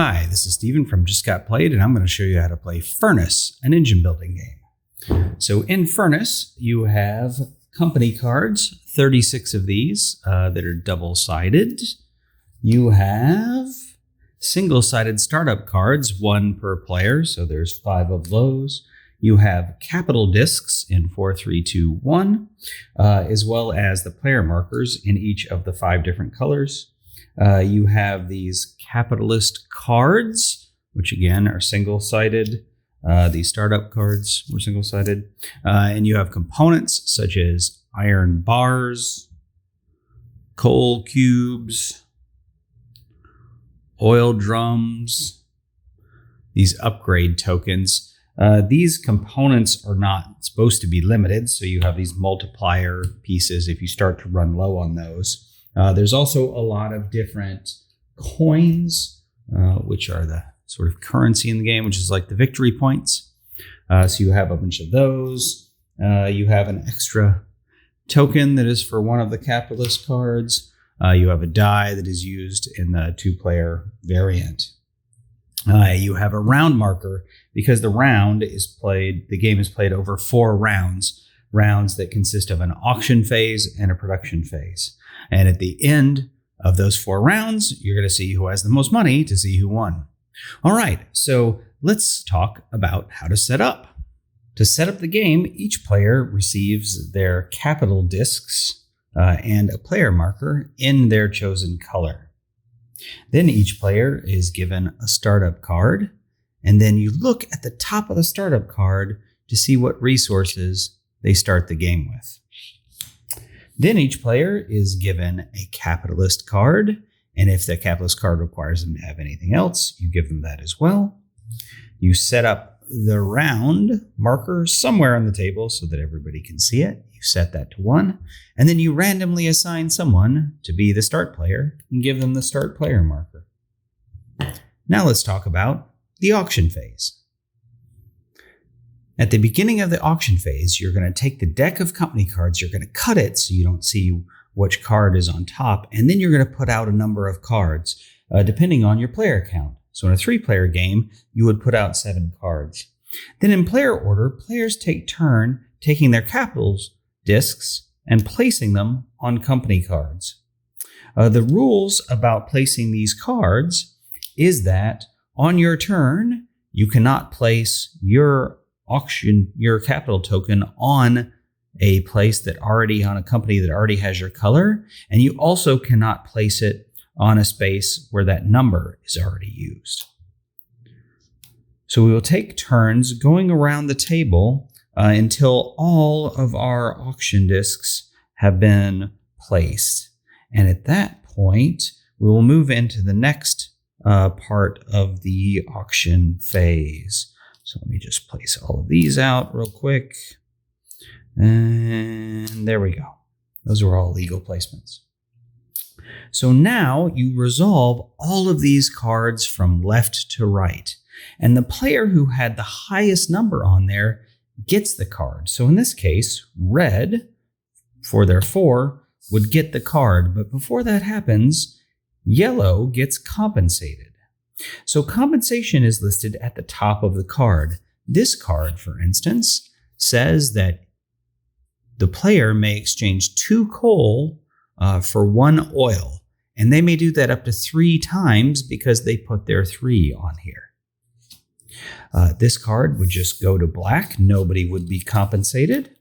Hi, this is Steven from Just Got Played, and I'm going to show you how to play Furnace, an engine building game. So in Furnace, you have company cards, 36 of these that are double-sided. You have single-sided startup cards, 1 per player, so there's 5 of those. You have capital discs in 4, 3, 2, 1, as well as the player markers in each of the 5 different colors. You have these capitalist cards, which again are single-sided. These startup cards were single-sided. And you have components such as iron bars, coal cubes, oil drums, these upgrade tokens. These components are not supposed to be limited, so you have these multiplier pieces if you start to run low on those. There's also a lot of different coins, which are the sort of currency in the game, which is like the victory points. So you have a bunch of those. You have an extra token that is for one of the capitalist cards. You have a die that is used in the 2-player variant. You have a round marker because the game is played over 4 rounds that consist of an auction phase and a production phase. And at the end of those 4 rounds, you're going to see who has the most money to see who won. All right, so let's talk about how to set up. To set up the game, each player receives their capital discs and a player marker in their chosen color. Then each player is given a startup card, and then you look at the top of the startup card to see what resources they start the game with. Then each player is given a capitalist card, and if the capitalist card requires them to have anything else, you give them that as well. You set up the round marker somewhere on the table so that everybody can see it. You set that to 1, and then you randomly assign someone to be the start player and give them the start player marker. Now let's talk about the auction phase. At the beginning of the auction phase, you're going to take the deck of company cards, you're going to cut it so you don't see which card is on top, and then you're going to put out a number of cards, depending on your player count. So in a 3-player game, you would put out 7 cards. Then in player order, players take turn taking their capitals discs and placing them on company cards. The rules about placing these cards is that on your turn, you cannot place your capital token on a place that on a company that already has your color, and you also cannot place it on a space where that number is already used. So we will take turns going around the table until all of our auction discs have been placed. And at that point, we will move into the next part of the auction phase. So let me just place all of these out real quick. And there we go. Those are all legal placements. So now you resolve all of these cards from left to right. And the player who had the highest number on there gets the card. So in this case, red, for their 4, would get the card. But before that happens, yellow gets compensated. So compensation is listed at the top of the card. This card, for instance, says that the player may exchange 2 coal for 1 oil. And they may do that up to 3 times because they put their 3 on here. This card would just go to black. Nobody would be compensated.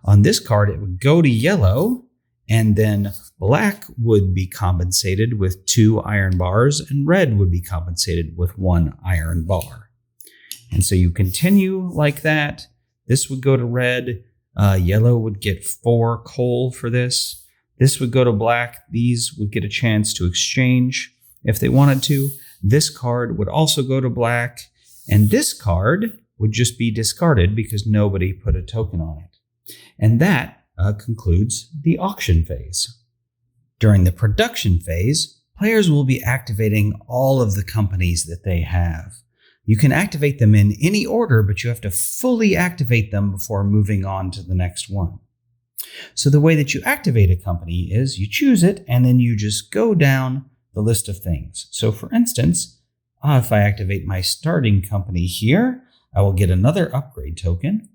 On this card, it would go to yellow, and then black would be compensated with 2 iron bars, and red would be compensated with 1 iron bar. And so you continue like that. This would go to red. Yellow would get 4 coal for this. This would go to black. These would get a chance to exchange if they wanted to. This card would also go to black. And this card would just be discarded because nobody put a token on it. And that concludes the auction phase. During the production phase, players will be activating all of the companies that they have. You can activate them in any order, but you have to fully activate them before moving on to the next one. So the way that you activate a company is you choose it, and then you just go down the list of things. So for instance, If I activate my starting company here, I will get another upgrade token.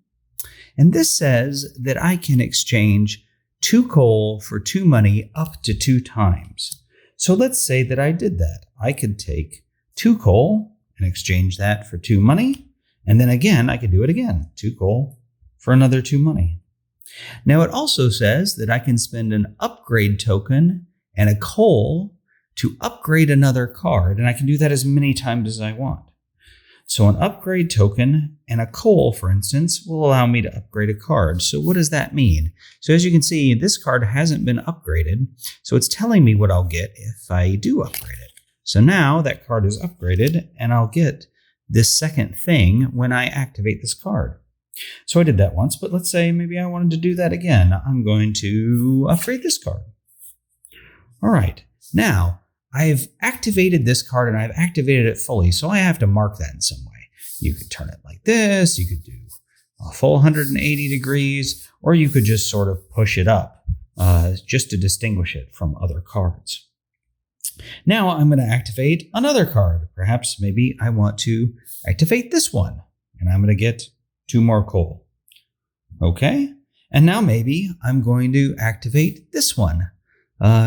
And this says that I can exchange 2 coal for 2 money up to 2 times. So let's say that I did that. I could take 2 coal and exchange that for 2 money. And then again, I could do it again. 2 coal for another 2 money. Now it also says that I can spend an upgrade token and a coal to upgrade another card. And I can do that as many times as I want. So an upgrade token and a coal, for instance, will allow me to upgrade a card. So what does that mean? So as you can see, this card hasn't been upgraded. So it's telling me what I'll get if I do upgrade it. So now that card is upgraded and I'll get this second thing when I activate this card. So I did that once, but let's say maybe I wanted to do that again. I'm going to upgrade this card. All right, now I've activated this card and I've activated it fully, so I have to mark that in some way. You could turn it like this, you could do a full 180 degrees, or you could just sort of push it up just to distinguish it from other cards. Now I'm going to activate another card. Perhaps maybe I want to activate this one, and I'm going to get 2 more coal. Okay, and now maybe I'm going to activate this one.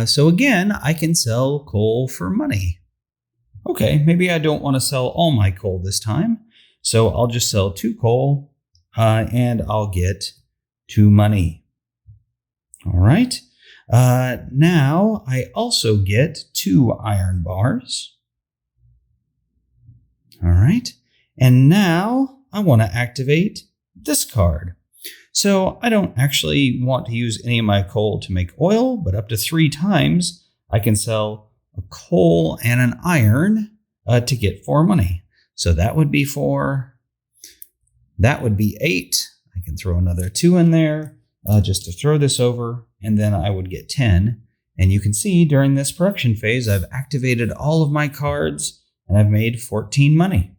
So again, I can sell coal for money. Okay, maybe I don't want to sell all my coal this time. So I'll just sell 2 coal and I'll get 2 money. All right. Now I also get 2 iron bars. All right. And now I want to activate this card. So I don't actually want to use any of my coal to make oil, but up to 3 times I can sell a coal and an iron to get 4 money. So that would be 4. That would be 8. I can throw another 2 in there just to throw this over, and then I would get 10. And you can see during this production phase, I've activated all of my cards and I've made 14 money.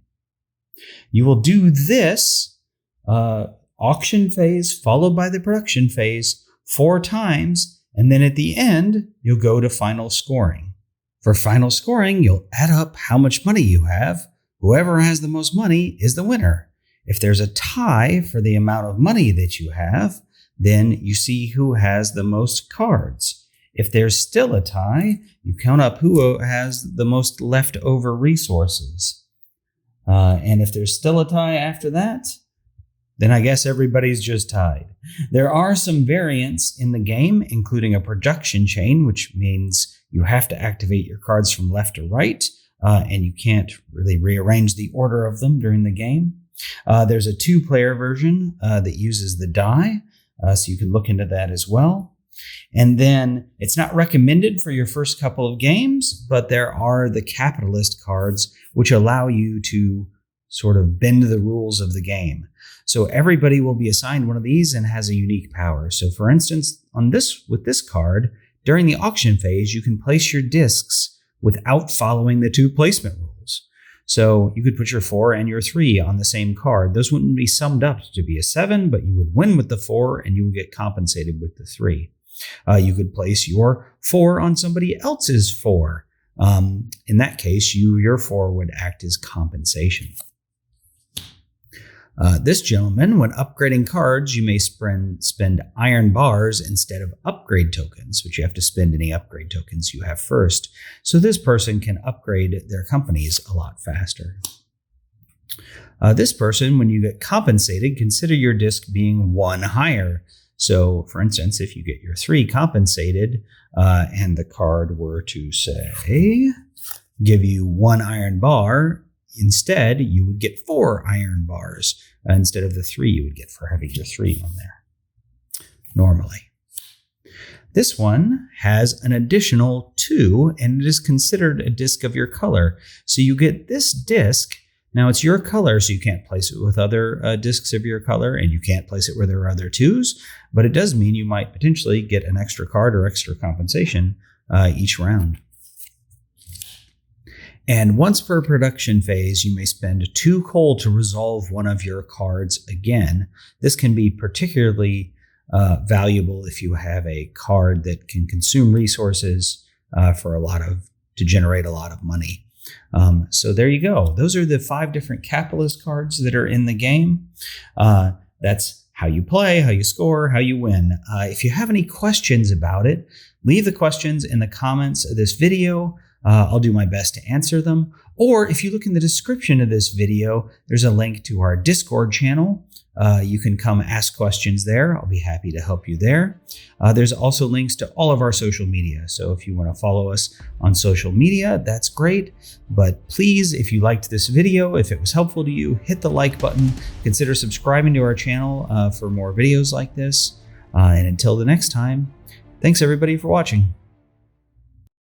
You will do this auction phase followed by the production phase 4 times, and then at the end, you'll go to final scoring. For final scoring, you'll add up how much money you have. Whoever has the most money is the winner. If there's a tie for the amount of money that you have, then you see who has the most cards. If there's still a tie, you count up who has the most leftover resources. And if there's still a tie after that, then I guess everybody's just tied. There are some variants in the game, including a production chain, which means you have to activate your cards from left to right, and you can't really rearrange the order of them during the game. There's a 2-player version that uses the die, so you can look into that as well. And then it's not recommended for your first couple of games, but there are the capitalist cards, which allow you to sort of bend the rules of the game. So everybody will be assigned one of these and has a unique power. So for instance, with this card, during the auction phase, you can place your discs without following the 2 placement rules. So you could put your 4 and your 3 on the same card. Those wouldn't be summed up to be a 7, but you would win with the 4 and you would get compensated with the 3. You could place your 4 on somebody else's 4. In that case, your 4 would act as compensation. This gentleman, when upgrading cards, you may spend iron bars instead of upgrade tokens, but you have to spend any upgrade tokens you have first. So this person can upgrade their companies a lot faster. This person, when you get compensated, consider your disc being 1 higher. So for instance, if you get your 3 compensated and the card were to say, give you 1 iron bar, instead, you would get 4 iron bars instead of the 3 you would get for having your 3 on there normally. This one has an additional 2, and it is considered a disc of your color. So you get this disc. Now it's your color, so you can't place it with other discs of your color, and you can't place it where there are other 2s, but it does mean you might potentially get an extra card or extra compensation each round. And once per production phase, you may spend 2 coal to resolve one of your cards again. This can be particularly valuable if you have a card that can consume resources to generate a lot of money. So there you go. Those are the 5 different capitalist cards that are in the game. That's how you play, how you score, how you win. If you have any questions about it, leave the questions in the comments of this video. I'll do my best to answer them. Or if you look in the description of this video, there's a link to our Discord channel. You can come ask questions there. I'll be happy to help you there. There's also links to all of our social media. So if you want to follow us on social media, that's great. But please, if you liked this video, if it was helpful to you, hit the like button. Consider subscribing to our channel for more videos like this. And until the next time, thanks everybody for watching.